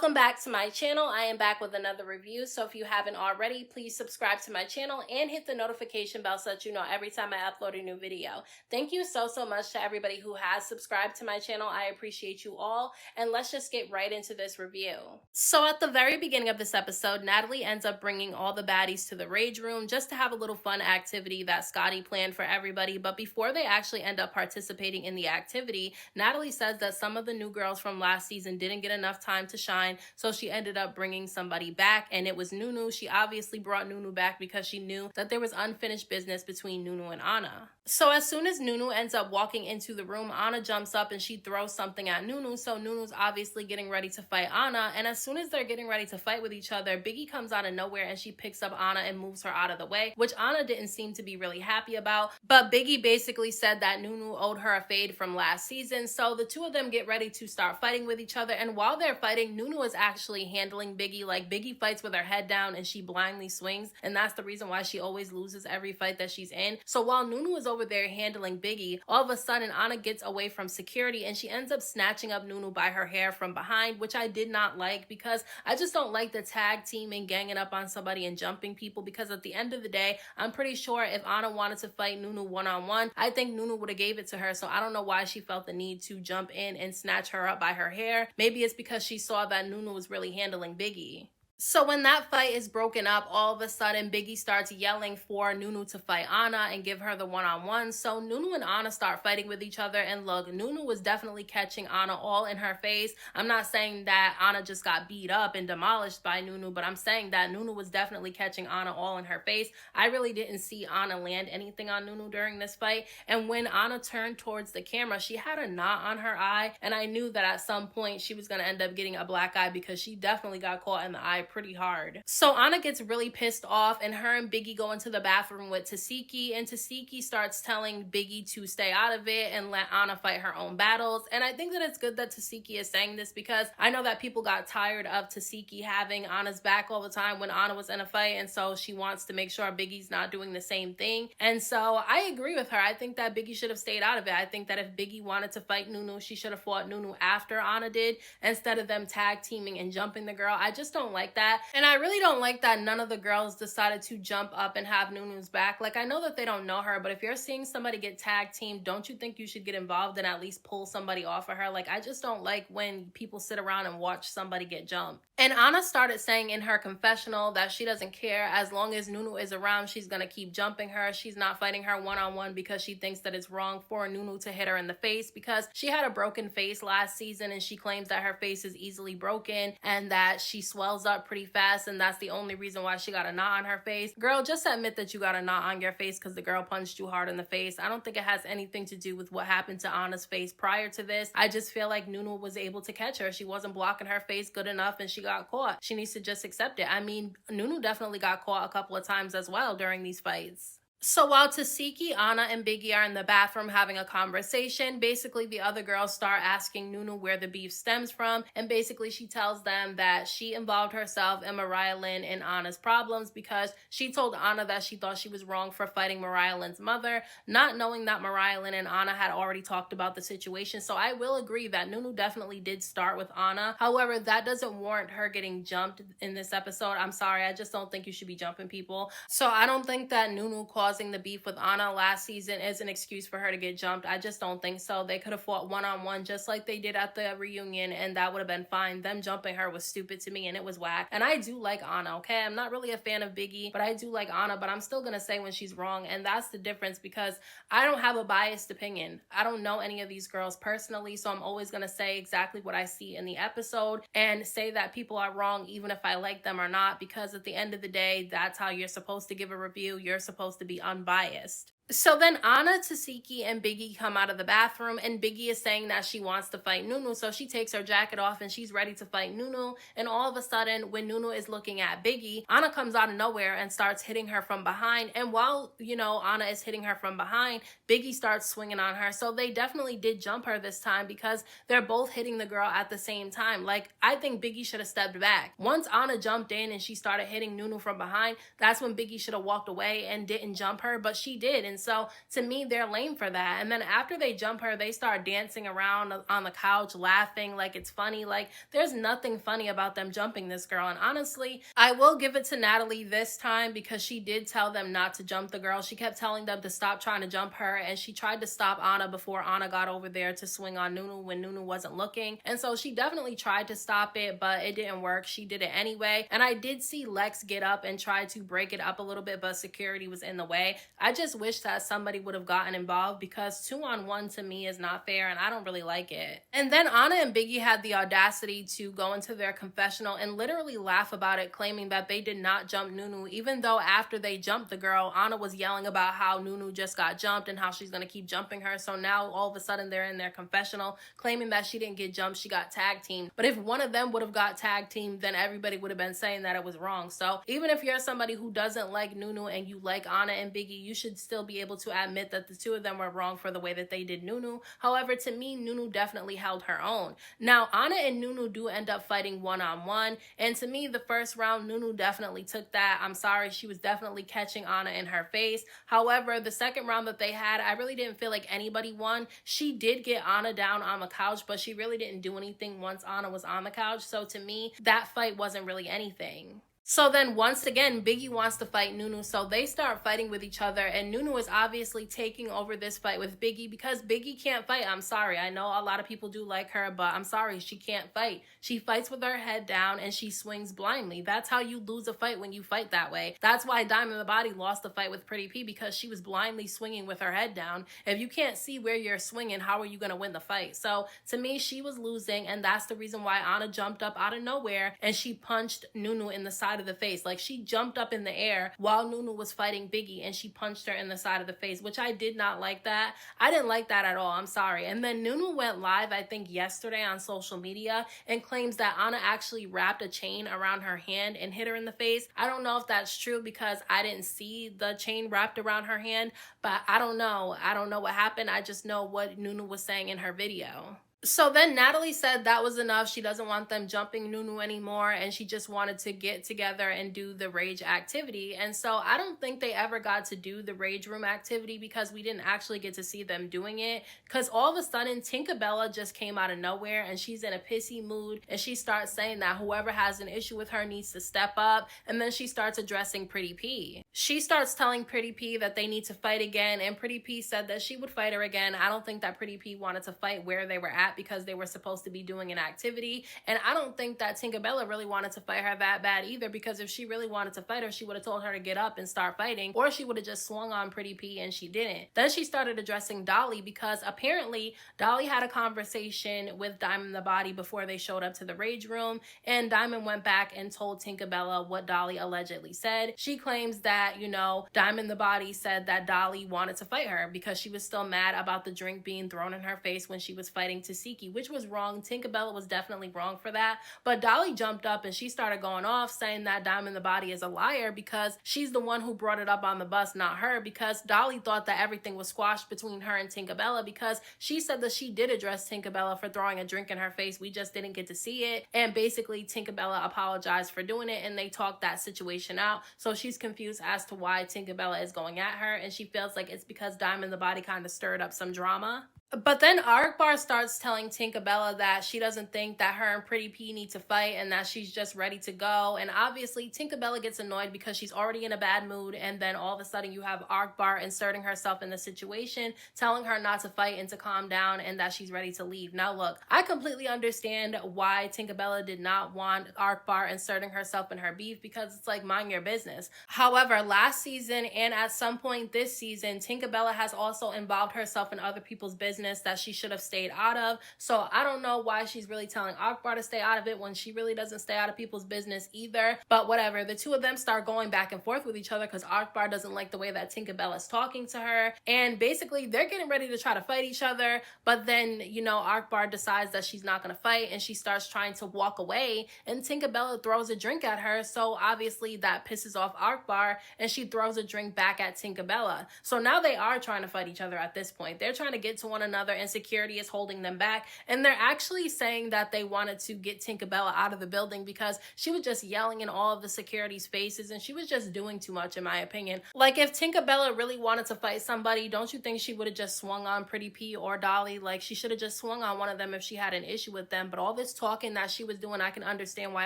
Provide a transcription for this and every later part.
Welcome back to my channel. I am back with another review, so if you haven't already, please subscribe to my channel and hit the notification bell so that you know every time I upload a new video. Thank you so much to everybody who has subscribed to my channel. I appreciate you all, and let's just get right into this review. So at the very beginning of this episode, Natalie ends up bringing all the baddies to the rage room just to have a little fun activity that Scotty planned for everybody, but before they actually end up participating in the activity, Natalie says that some of the new girls from last season didn't get enough time to shine, so she ended up bringing somebody back, and it was Nunu. She obviously brought Nunu back because she knew that there was unfinished business between Nunu and Ahna. So as soon as Nunu ends up walking into the room, Ahna jumps up and she throws something at Nunu, so Nunu's obviously getting ready to fight Ahna, and as soon as they're getting ready to fight with each other, Biggie comes out of nowhere and she picks up Ahna and moves her out of the way, which Ahna didn't seem to be really happy about, but Biggie basically said that Nunu owed her a fade from last season, so the two of them get ready to start fighting with each other, and while they're fighting, Nunu is actually handling Biggie. Like, Biggie fights with her head down and she blindly swings, and that's the reason why she always loses every fight that she's in. So while Nunu is over there handling Biggie, all of a sudden Ahna gets away from security and she ends up snatching up Nunu by her hair from behind, which I did not like because I just don't like the tag teaming, ganging up on somebody and jumping people, because at the end of the day, I'm pretty sure if Ahna wanted to fight Nunu one-on-one, I think Nunu would have gave it to her, so I don't know why she felt the need to jump in and snatch her up by her hair. Maybe it's because she saw that Nunu was really handling Biggie. So when that fight is broken up, all of a sudden Biggie starts yelling for Nunu to fight Ahna and give her the one-on-one. So Nunu and Ahna start fighting with each other, and look, Nunu was definitely catching Ahna all in her face. I'm not saying that Ahna just got beat up and demolished by Nunu, but I'm saying that Nunu was definitely catching Ahna all in her face. I really didn't see Ahna land anything on Nunu during this fight, and when Ahna turned towards the camera, she had a knot on her eye, and I knew that at some point she was going to end up getting a black eye because she definitely got caught in the eye pretty hard. So Ahna gets really pissed off, and her and Biggie go into the bathroom with Tasiki, and Tasiki starts telling Biggie to stay out of it and let Ahna fight her own battles. And I think that it's good that Tasiki is saying this because I know that people got tired of Tasiki having Anna's back all the time when Ahna was in a fight, and so she wants to make sure Biggie's not doing the same thing. And so I agree with her. I think that Biggie should have stayed out of it. I think that if Biggie wanted to fight Nunu, she should have fought Nunu after Ahna did, instead of them tag teaming and jumping the girl. I just don't like that. And I really don't like that none of the girls decided to jump up and have Nunu's back. Like, I know that they don't know her, but if you're seeing somebody get tag teamed, don't you think you should get involved and at least pull somebody off of her? Like, I just don't like when people sit around and watch somebody get jumped. And Ahna started saying in her confessional that she doesn't care. As long as Nunu is around, she's gonna keep jumping her. She's not fighting her one-on-one because she thinks that it's wrong for Nunu to hit her in the face, because she had a broken face last season and she claims that her face is easily broken and that she swells up pretty fast, and that's the only reason why she got a knot on her face. Girl, just admit that you got a knot on your face because the girl punched you hard in the face. I don't think it has anything to do with what happened to Anna's face prior to this. I just feel like Nunu was able to catch her. She wasn't blocking her face good enough and she got caught. She needs to just accept it. I mean, Nunu definitely got caught a couple of times as well during these fights. So while Tasiki, Ahna, and Biggie are in the bathroom having a conversation, basically the other girls start asking Nunu where the beef stems from, and basically she tells them that she involved herself and Mariah Lynn in Anna's problems because she told Ahna that she thought she was wrong for fighting Mariah Lynn's mother, not knowing that Mariah Lynn and Ahna had already talked about the situation. So I will agree that Nunu definitely did start with Ahna. However, that doesn't warrant her getting jumped in this episode. I'm sorry, I just don't think you should be jumping people. So I don't think that Nunu causing the beef with Ahna last season is an excuse for her to get jumped. I just don't think so. They could have fought one-on-one just like they did at the reunion, and that would have been fine. Them jumping her was stupid to me and it was whack. And I do like Ahna, okay? I'm not really a fan of Biggie, but I do like Ahna, but I'm still gonna say when she's wrong, and that's the difference because I don't have a biased opinion. I don't know any of these girls personally, so I'm always gonna say exactly what I see in the episode and say that people are wrong even if I like them or not, because at the end of the day, that's how you're supposed to give a review. You're supposed to be unbiased. So then Ahna, Tasiki, and Biggie come out of the bathroom, and Biggie is saying that she wants to fight Nunu, so she takes her jacket off and she's ready to fight Nunu, and all of a sudden, when Nunu is looking at Biggie, Ahna comes out of nowhere and starts hitting her from behind, and while, you know, Ahna is hitting her from behind, Biggie starts swinging on her, so they definitely did jump her this time because they're both hitting the girl at the same time. Like, I think Biggie should have stepped back. Once Ahna jumped in and she started hitting Nunu from behind, that's when Biggie should have walked away and didn't jump her, but she did, And so to me, they're lame for that. And then after they jump her, they start dancing around on the couch, laughing like it's funny. Like, there's nothing funny about them jumping this girl. And honestly, I will give it to Natalie this time because she did tell them not to jump the girl. She kept telling them to stop trying to jump her, and she tried to stop Ahna before Ahna got over there to swing on Nunu when Nunu wasn't looking. And so she definitely tried to stop it, but it didn't work. She did it anyway. And I did see Lex get up and try to break it up a little bit, but security was in the way. I just wish that somebody would have gotten involved because 2-on-1 to me is not fair, and I don't really like it. And then Ahna and Biggie had the audacity to go into their confessional and literally laugh about it, claiming that they did not jump Nunu, even though after they jumped the girl, Ahna was yelling about how Nunu just got jumped and how she's going to keep jumping her. So now all of a sudden they're in their confessional claiming that she didn't get jumped, she got tag teamed. But if one of them would have got tag teamed, then everybody would have been saying that it was wrong. So even if you're somebody who doesn't like Nunu and you like Ahna and Biggie, you should still be able to admit that the two of them were wrong for the way that they did Nunu. However, to me, Nunu definitely held her own. Now, Ahna and Nunu do end up fighting 1-on-1, and to me, the first round, Nunu definitely took that. I'm sorry, she was definitely catching Ahna in her face. However, the second round that they had, I really didn't feel like anybody won. She did get Ahna down on the couch, but she really didn't do anything once Ahna was on the couch. So to me, that fight wasn't really anything. So then once again, Biggie wants to fight Nunu, so they start fighting with each other, and Nunu is obviously taking over this fight with Biggie because Biggie can't fight. I'm sorry. I know a lot of people do like her, but I'm sorry. She can't fight. She fights with her head down and she swings blindly. That's how you lose a fight when you fight that way. That's why Diamond the Body lost the fight with Pretty P, because she was blindly swinging with her head down. If you can't see where you're swinging, how are you going to win the fight? So to me, she was losing, and that's the reason why Ahna jumped up out of nowhere and she punched Nunu in the side of the face. Like, she jumped up in the air while Nunu was fighting Biggie and she punched her in the side of the face, which I did not like that. I didn't like that at all. I'm sorry. And then Nunu went live, I think yesterday, on social media and claims that Ahna actually wrapped a chain around her hand and hit her in the face. I don't know if that's true because I didn't see the chain wrapped around her hand, but I don't know. I don't know what happened. I just know what Nunu was saying in her video. So then Natalie said that was enough. She doesn't want them jumping Nunu anymore, and she just wanted to get together and do the rage activity. And so I don't think they ever got to do the rage room activity because we didn't actually get to see them doing it, because all of a sudden Tinkaabellaaa just came out of nowhere and she's in a pissy mood, and she starts saying that whoever has an issue with her needs to step up. And then she starts addressing Pretty P. She starts telling Pretty P that they need to fight again, and Pretty P said that she would fight her again. I don't think that Pretty P wanted to fight where they were at because they were supposed to be doing an activity, and I don't think that Tinkaabellaaa really wanted to fight her that bad either, because if she really wanted to fight her, she would have told her to get up and start fighting, or she would have just swung on Pretty P, and she didn't. Then she started addressing Dolly because apparently Dolly had a conversation with Diamond the Body before they showed up to the rage room, and Diamond went back and told Tinkaabellaaa what Dolly allegedly said. She claims that, you know, Diamond the Body said that Dolly wanted to fight her because she was still mad about the drink being thrown in her face when she was fighting Tasiki, which was wrong. Tinkaabellaaa was definitely wrong for that. But Dolly jumped up and she started going off saying that Diamond the Body is a liar because she's the one who brought it up on the bus, not her, because Dolly thought that everything was squashed between her and Tinkaabellaaa because she said that she did address Tinkaabellaaa for throwing a drink in her face. We just didn't get to see it. And basically Tinkaabellaaa apologized for doing it and they talked that situation out. So she's confused as to why Tinkaabellaaa is going at her, and she feels like it's because Diamond the Body kind of stirred up some drama. But then Arkbar starts telling Tinkaabellaaa that she doesn't think that her and Pretty P need to fight and that she's just ready to go. And obviously Tinkaabellaaa gets annoyed because she's already in a bad mood, and then all of a sudden you have Arkbar inserting herself in the situation, telling her not to fight and to calm down and that she's ready to leave. Now look, I completely understand why Tinkaabellaaa did not want Arkbar inserting herself in her beef, because it's like, mind your business. However, last season and at some point this season, Tinkaabellaaa has also involved herself in other people's business that she should have stayed out of. So I don't know why she's really telling Arkbar to stay out of it when she really doesn't stay out of people's business either. But whatever, the two of them start going back and forth with each other because Arkbar doesn't like the way that Tinkaabellaaa is talking to her, and basically they're getting ready to try to fight each other. But then, you know, Arkbar decides that she's not going to fight and she starts trying to walk away, and Tinkaabellaaa throws a drink at her. So obviously that pisses off Arkbar and she throws a drink back at Tinkaabellaaa. So now they are trying to fight each other at this point. They're trying to get to one another another, and security is holding them back. And they're actually saying that they wanted to get Tinkaabellaaa out of the building because she was just yelling in all of the security's faces and she was just doing too much, in my opinion. Like, if Tinkaabellaaa really wanted to fight somebody, don't you think she would have just swung on Pretty P or Dolly? Like, she should have just swung on one of them if she had an issue with them. But all this talking that she was doing, I can understand why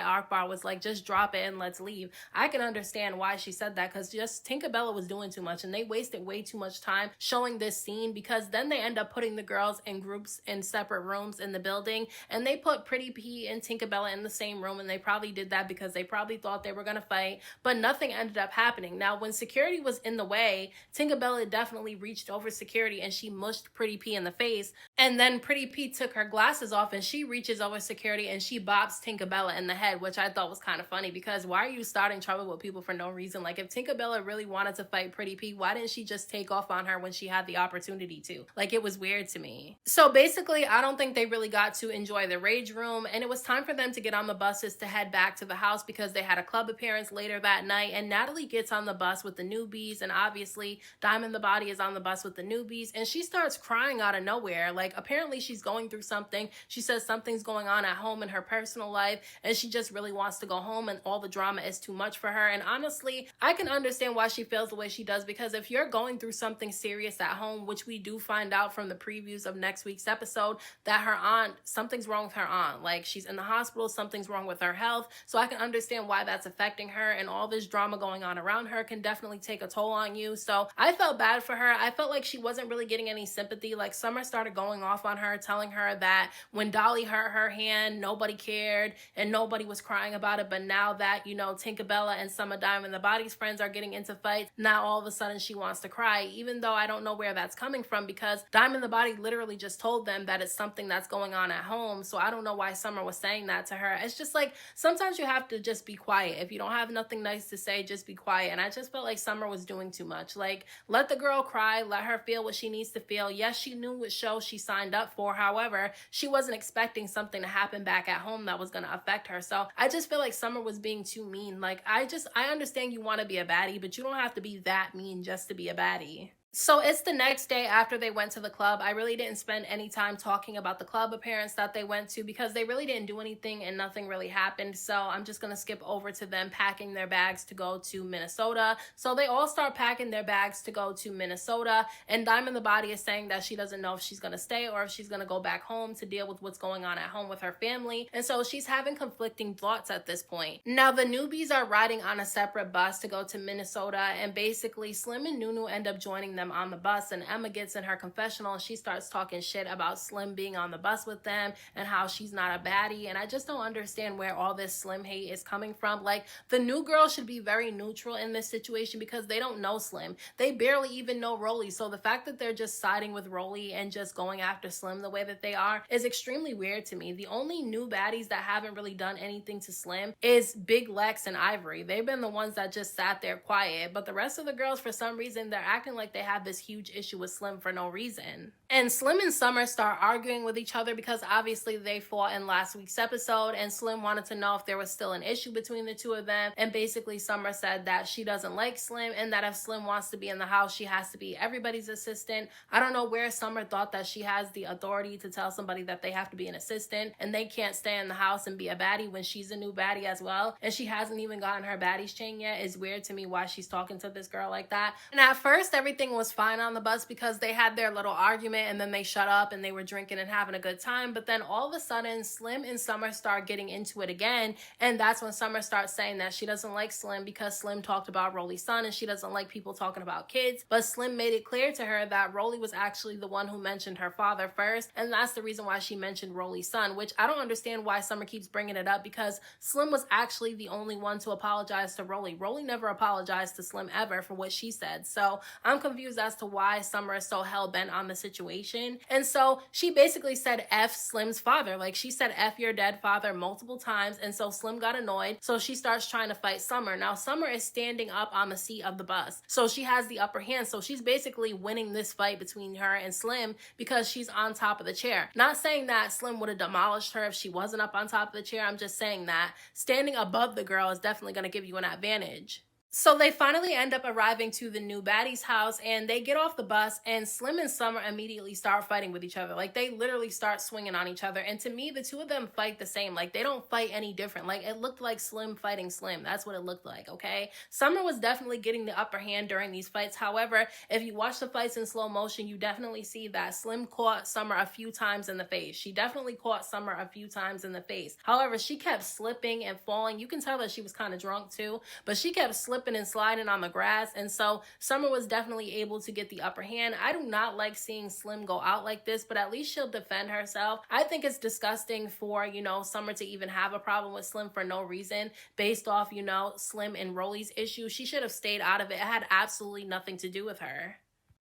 Arkbar was like, just drop it and let's leave. I can understand why she said that, because just Tinkaabellaaa was doing too much and they wasted way too much time showing this scene, because then they end up putting the girls in groups in separate rooms in the building, and they put Pretty P and Tinkaabellaaa in the same room, and they probably did that because they probably thought they were going to fight, but nothing ended up happening. Now, when security was in the way, Tinkaabellaaa definitely reached over security and she mushed Pretty P in the face, and then Pretty P took her glasses off and she reaches over security and she bops Tinkaabellaaa in the head, which I thought was kind of funny, because why are you starting trouble with people for no reason? Like, if Tinkaabellaaa really wanted to fight Pretty P, why didn't she just take off on her when she had the opportunity to? Like, it was weird to me. So basically, I don't think they really got to enjoy the rage room, and it was time for them to get on the buses to head back to the house because they had a club appearance later that night. And Natalie gets on the bus with the newbies, and obviously Diamond the Body is on the bus with the newbies, and she starts crying out of nowhere. Like, apparently she's going through something. She says something's going on at home in her personal life and she just really wants to go home, and all the drama is too much for her. And honestly, I can understand why she feels the way she does, because if you're going through something serious at home, which we do find out from the previews of next week's episode, that her aunt, something's wrong with her aunt. Like, she's in the hospital, something's wrong with her health. So I can understand why that's affecting her, and all this drama going on around her can definitely take a toll on you. So I felt bad for her. I felt like she wasn't really getting any sympathy. Like, Summer started going off on her, telling her that when Dolly hurt her hand, nobody cared and nobody was crying about it. But now that, you know, Tinkaabellaaa and some of Diamond the Body's friends are getting into fights, now all of a sudden she wants to cry, even though I don't know where that's coming from, because Diamond the Body literally just told them that it's something that's going on at home. So I don't know why Summer was saying that to her. It's just like, sometimes you have to just be quiet. If you don't have nothing nice to say, just be quiet. And I just felt like Summer was doing too much. Like, let the girl cry, let her feel what she needs to feel. Yes, she knew what show she signed up for. However, she wasn't expecting something to happen back at home that was going to affect her. So I just feel like Summer was being too mean. Like, I understand you want to be a baddie, but you don't have to be that mean just to be a baddie. So it's the next day after they went to the club. I really didn't spend any time talking about the club appearance that they went to, because they really didn't do anything and nothing really happened. So I'm just going to skip over to them packing their bags to go to Minnesota. So they all start packing their bags to go to Minnesota, and Diamond the Body is saying that she doesn't know if she's going to stay or if she's going to go back home to deal with what's going on at home with her family. And so she's having conflicting thoughts at this point. Now, the newbies are riding on a separate bus to go to Minnesota, and basically Slim and Nunu end up joining them on the bus, and Emma gets in her confessional and she starts talking shit about Slim being on the bus with them and how she's not a baddie. And I just don't understand where all this Slim hate is coming from. Like, the new girl should be very neutral in this situation because they don't know Slim. They barely even know Rolly. So the fact that they're just siding with Rolly and just going after Slim the way that they are is extremely weird to me. The only new baddies that haven't really done anything to Slim is Big Lex and Ivory. They've been the ones that just sat there quiet, but the rest of the girls, for some reason, they're acting like they have this huge issue with Slim for no reason. And Slim and Summer start arguing with each other because obviously they fought in last week's episode, and Slim wanted to know if there was still an issue between the two of them. And basically Summer said that she doesn't like Slim, and that if Slim wants to be in the house, she has to be everybody's assistant. I don't know where Summer thought that she has the authority to tell somebody that they have to be an assistant and they can't stay in the house and be a baddie when she's a new baddie as well, and she hasn't even gotten her baddie's chain yet. It's weird to me why she's talking to this girl like that. And at first everything was fine on the bus because they had their little argument and then they shut up and they were drinking and having a good time. But then all of a sudden Slim and Summer start getting into it again, and that's when Summer starts saying that she doesn't like Slim because Slim talked about Rolly's son and she doesn't like people talking about kids. But Slim made it clear to her that Rolly was actually the one who mentioned her father first, and that's the reason why she mentioned Rolly's son, which I don't understand why Summer keeps bringing it up, because Slim was actually the only one to apologize to Rolly. Rolly never apologized to Slim ever for what she said. So I'm confused as to why Summer is so hell-bent on the situation. And so she basically said F Slim's father. Like, she said F your dead father multiple times, and so Slim got annoyed. So she starts trying to fight Summer. Now Summer is standing up on the seat of the bus, so she has the upper hand. So she's basically winning this fight between her and Slim because she's on top of the chair. Not saying that Slim would have demolished her if she wasn't up on top of the chair. I'm just saying that standing above the girl is definitely going to give you an advantage. So they finally end up arriving to the new baddie's house and they get off the bus and Slim and Summer immediately start fighting with each other. Like they literally start swinging on each other. And to me, the two of them fight the same. Like they don't fight any different. Like it looked like Slim fighting Slim. That's what it looked like, okay? Summer was definitely getting the upper hand during these fights. However, if you watch the fights in slow motion, you definitely see that Slim caught Summer a few times in the face. She definitely caught Summer a few times in the face. However, she kept slipping and falling. You can tell that she was kind of drunk too, but she kept slipping and sliding on the grass, and so Summer was definitely able to get the upper hand. I do not like seeing Slim go out like this, but at least she'll defend herself. I think it's disgusting for, you know, Summer to even have a problem with Slim for no reason based off, you know, Slim and Rolly's issue. She should have stayed out of it. It had absolutely nothing to do with her.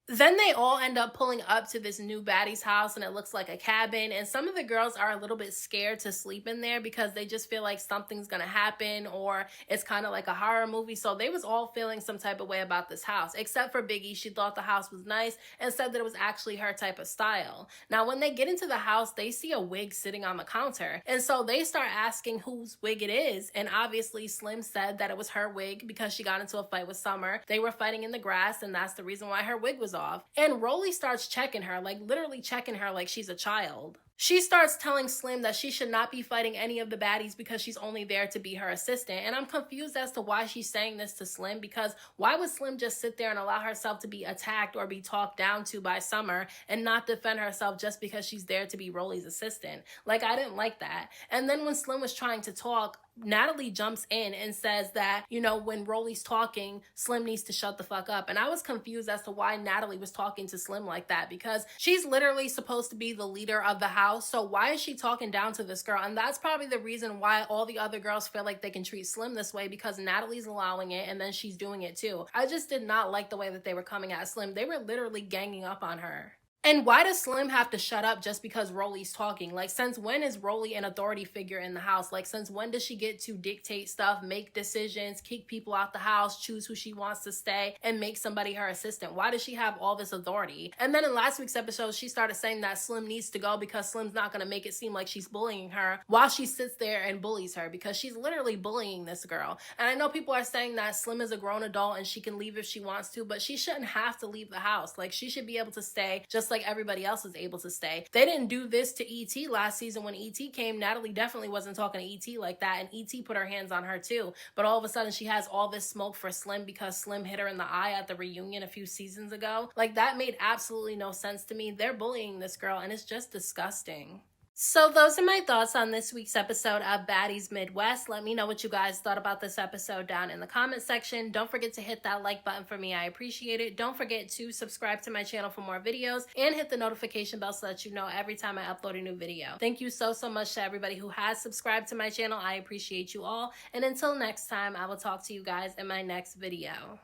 Then they all end up pulling up to this new baddie's house and it looks like a cabin, and some of the girls are a little bit scared to sleep in there because they just feel like something's gonna happen or it's kind of like a horror movie. So they was all feeling some type of way about this house, except for Biggie. She thought the house was nice and said that it was actually her type of style. Now when they get into the house, they see a wig sitting on the counter, and so they start asking whose wig it is, and obviously Slim said that it was her wig because she got into a fight with Summer. They were fighting in the grass and that's the reason why her wig was off. And Rolly starts checking her, like literally checking her like she's a child. She starts telling Slim that she should not be fighting any of the baddies because she's only there to be her assistant. And I'm confused as to why she's saying this to Slim, because why would Slim just sit there and allow herself to be attacked or be talked down to by Summer and not defend herself just because she's there to be Rolly's assistant? Like, I didn't like that. And then when Slim was trying to talk, Natalie jumps in and says that, you know, when Rolly's talking, Slim needs to shut the fuck up. And I was confused as to why Natalie was talking to Slim like that, because she's literally supposed to be the leader of the house. So why is she talking down to this girl? And that's probably the reason why all the other girls feel like they can treat Slim this way, because Natalie's allowing it and then she's doing it too. I just did not like the way that they were coming at Slim. They were literally ganging up on her. And why does Slim have to shut up just because Rolly's talking? Like, since when is Rolly an authority figure in the house? Like, since when does she get to dictate stuff, make decisions, kick people out the house, choose who she wants to stay, and make somebody her assistant? Why does she have all this authority? And then in last week's episode, she started saying that Slim needs to go because Slim's not going to make it seem like she's bullying her while she sits there and bullies her, because she's literally bullying this girl. And I know people are saying that Slim is a grown adult and she can leave if she wants to, but she shouldn't have to leave the house. Like, she should be able to stay just like everybody else is able to stay. They didn't do this to E.T. last season. When E.T. came, Natalie definitely wasn't talking to E.T. like that, and E.T. put her hands on her too. But all of a sudden she has all this smoke for Slim because Slim hit her in the eye at the reunion a few seasons ago. Like, that made absolutely no sense to me. They're bullying this girl and it's just disgusting. So those are my thoughts on this week's episode of Baddies Midwest. Let me know what you guys thought about this episode down in the comment section. Don't forget to hit that like button for me. I appreciate it. Don't forget to subscribe to my channel for more videos and hit the notification bell so that you know every time I upload a new video. Thank you so much to everybody who has subscribed to my channel. I appreciate you all. And until next time, I will talk to you guys in my next video.